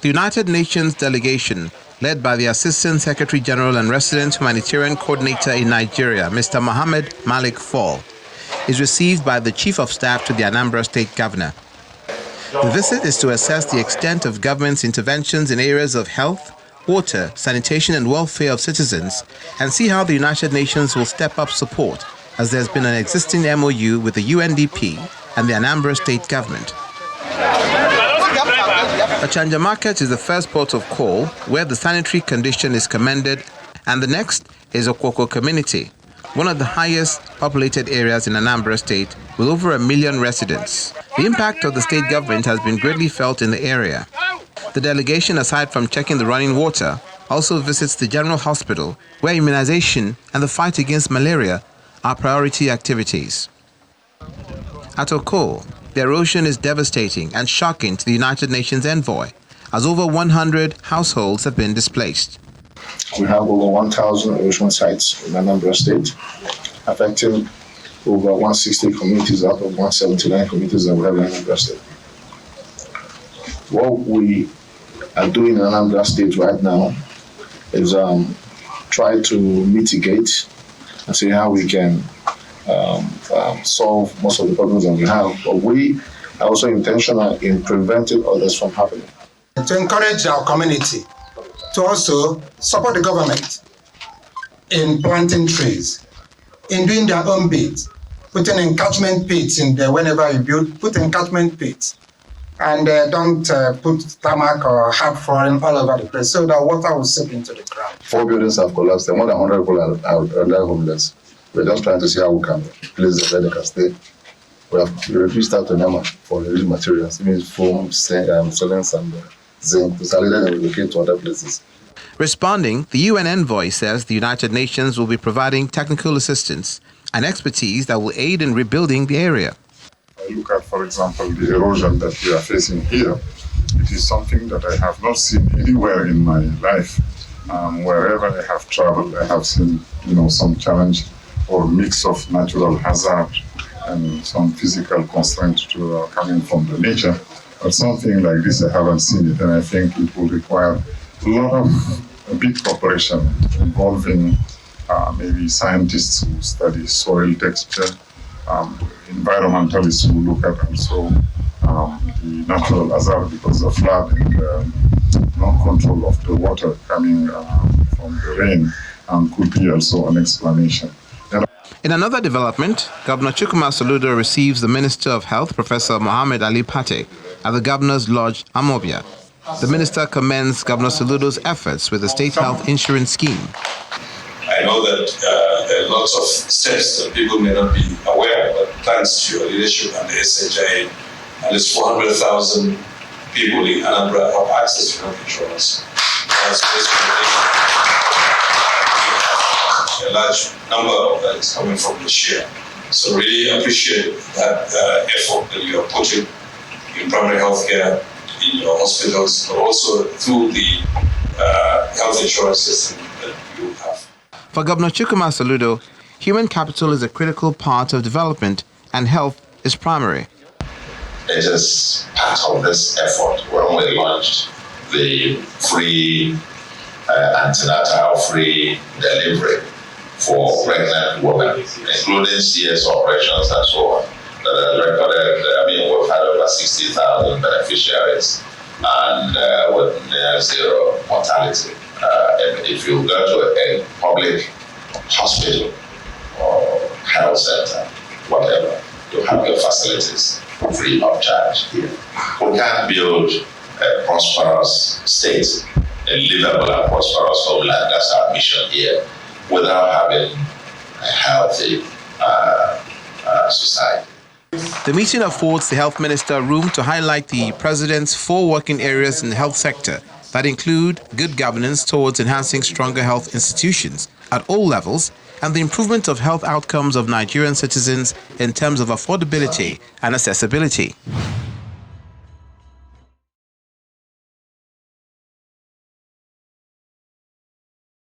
The United Nations delegation, led by the Assistant Secretary General and Resident Humanitarian Coordinator in Nigeria, Mr. Mohammed Malik Fall, is received by the Chief of Staff to the Anambra State Governor. The visit is to assess the extent of government's interventions in areas of health, water, sanitation and welfare of citizens, and see how the United Nations will step up support, as there's been an existing MOU with the UNDP and the Anambra State Government. Ochanja Market is the first port of call where the sanitary condition is commended, and the next is Okwoko Community, one of the highest populated areas in Anambra State with over 1 million residents. The impact of the state government has been greatly felt in the area. The delegation, aside from checking the running water, also visits the General Hospital, where immunization and the fight against malaria are priority activities. At Oko, the erosion is devastating and shocking to the United Nations envoy, as over 100 households have been displaced. We have over 1,000 erosion sites in Anambra State, affecting over 160 communities out of 179 communities that we have in Anambra State. What we are doing in Anambra State right now is try to mitigate and see how we can solve most of the problems that we have. But we are also intentional in preventing others from happening. To encourage our community to also support the government in planting trees, in doing their own bit, putting encatchment pits in there. Whenever you build, put encatchment pits, and don't put tarmac or hard flooring all over the place so that water will seep into the ground. 4 buildings have collapsed and more than 100 people are homeless. We're just trying to see how we can place them where they can stay. We have reduced out to NEMA for the real materials. It means foam, cement, and zinc to salary them and relocate to other places. Responding, the UN envoy says the United Nations will be providing technical assistance and expertise that will aid in rebuilding the area. I look at, for example, the erosion that we are facing here. It is something that I have not seen anywhere in my life. Wherever I have traveled, I have seen, some challenge or mix of natural hazard and some physical constraints coming from the nature. But something like this, I haven't seen it, and I think it will require a lot of big cooperation involving maybe scientists who study soil texture, environmentalists who look at also the natural hazard because of flood and non-control of the water coming from the rain, could be also an explanation. In another development, Governor Chukwuma Soludo receives the Minister of Health, Professor Mohammed Ali Pate, at the Governor's Lodge, Amobia. The minister commends Governor Soludo's efforts with the state health insurance scheme. I know that there are lots of steps that people may not be aware of, but thanks to your leadership and the SHA, at least 400,000 people in Anambra have access to health insurance. A large number of that is coming from the share. So really appreciate that effort that you are putting in primary health care, in your hospitals, but also through the health insurance system that you have. For Governor Chukwuma Soludo, human capital is a critical part of development and health is primary. It is part of this effort when we launched the free antenatal free delivery for pregnant women, including CS operations and so on, that are recorded. We've had over 60,000 beneficiaries and with near zero mortality. If you go to a public hospital or health center, whatever, you have your facilities free of charge here. We can build a prosperous state, a livable and prosperous homeland. That's our mission here, without having a healthy society. The meeting affords the health minister room to highlight the president's 4 working areas in the health sector that include good governance towards enhancing stronger health institutions at all levels and the improvement of health outcomes of Nigerian citizens in terms of affordability and accessibility.